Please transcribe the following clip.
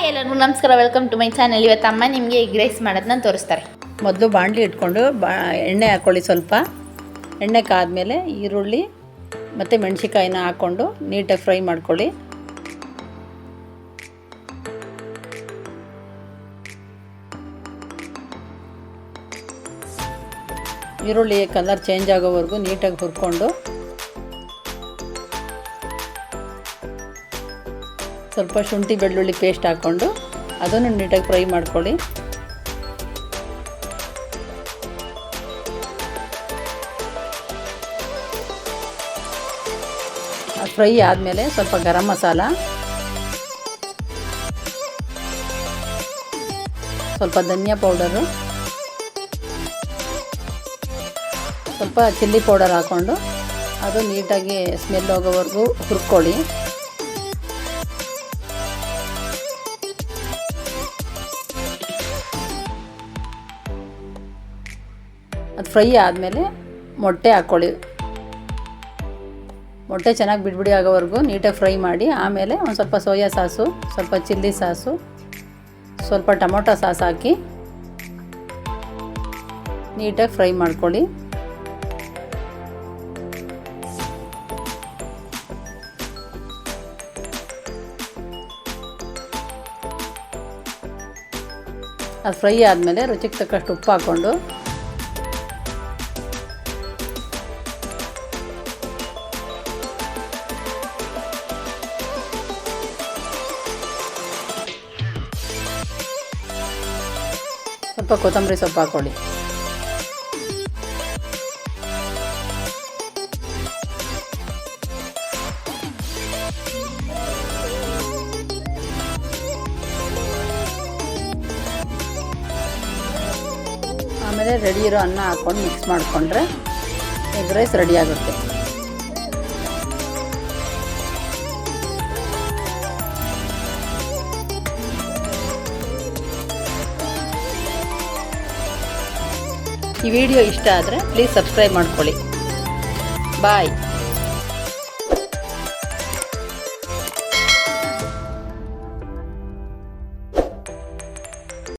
Hi ಎಲ್ಲರಿಗೂ ನಮಸ್ಕಾರ, welcome to my channel. ಇವತ್ತು ಅಮ್ಮ ನಿಮಗೆ ಎಗ್ ರೈಸ್ ಮಾಡೋದನ್ನ ತೋರಿಸ್ತಾರೆ. ಮೊದಲು ಬಾಣಲಿ ಇಟ್ಕೊಂಡು ಎಣ್ಣೆ ಹಾಕ್ಕೊಳ್ಳಿ. ಸ್ವಲ್ಪ ಎಣ್ಣೆ ಕಾದ್ಮೇಲೆ ಈರುಳ್ಳಿ ಮತ್ತು ಮೆಣಸಿಕಾಯಿನ ಹಾಕ್ಕೊಂಡು ನೀಟಾಗಿ ಫ್ರೈ ಮಾಡ್ಕೊಳ್ಳಿ. ಈರುಳ್ಳಿ ಕಲರ್ ಚೇಂಜ್ ಆಗೋವರೆಗೂ ನೀಟಾಗಿ ಹುರ್ಕೊಂಡು ಸ್ವಲ್ಪ ಶುಂಠಿ ಬೆಳ್ಳುಳ್ಳಿ ಪೇಸ್ಟ್ ಹಾಕ್ಕೊಂಡು ಅದನ್ನು ನೀಟಾಗಿ ಫ್ರೈ ಮಾಡ್ಕೊಳ್ಳಿ. ಫ್ರೈ ಆದಮೇಲೆ ಸ್ವಲ್ಪ ಗರಂ ಮಸಾಲ, ಸ್ವಲ್ಪ ಧನಿಯಾ ಪೌಡರು, ಸ್ವಲ್ಪ ಚಿಲ್ಲಿ ಪೌಡರ್ ಹಾಕ್ಕೊಂಡು ಅದು ನೀಟಾಗಿ ಸ್ಮೆಲ್ ಹೋಗೋವರೆಗೂ ಹುರ್ಕೊಳ್ಳಿ. ಅದು ಫ್ರೈ ಆದಮೇಲೆ ಮೊಟ್ಟೆ ಹಾಕ್ಕೊಳ್ಳಿ. ಮೊಟ್ಟೆ ಚೆನ್ನಾಗಿ ಬಿಡಿ ಆಗೋವರೆಗೂ ನೀಟಾಗಿ ಫ್ರೈ ಮಾಡಿ, ಆಮೇಲೆ ಒಂದು ಸ್ವಲ್ಪ ಸೋಯಾ ಸಾಸು, ಸ್ವಲ್ಪ ಚಿಲ್ಲಿ ಸಾಸು, ಸ್ವಲ್ಪ ಟೊಮೊಟೊ ಸಾಸ್ ಹಾಕಿ ನೀಟಾಗಿ ಫ್ರೈ ಮಾಡ್ಕೊಳ್ಳಿ. ಅದು ಫ್ರೈ ಆದಮೇಲೆ ರುಚಿಗೆ ತಕ್ಕಷ್ಟು ಉಪ್ಪು ಹಾಕ್ಕೊಂಡು ಸ್ವಲ್ಪ ಕೊತ್ತಂಬರಿ ಸೊಪ್ಪು ಹಾಕ್ಕೊಳ್ಳಿ. ಆಮೇಲೆ ರೆಡಿ ಇರೋ ಅನ್ನ ಹಾಕ್ಕೊಂಡು ಮಿಕ್ಸ್ ಮಾಡಿಕೊಂಡ್ರೆ ಎಗ್ ರೈಸ್ ರೆಡಿ ಆಗುತ್ತೆ. ಈ ವಿಡಿಯೋ ಇಷ್ಟ ಆದರೆ ಪ್ಲೀಸ್ ಸಬ್ಸ್ಕ್ರೈಬ್ ಮಾಡ್ಕೊಳ್ಳಿ. ಬಾಯ್.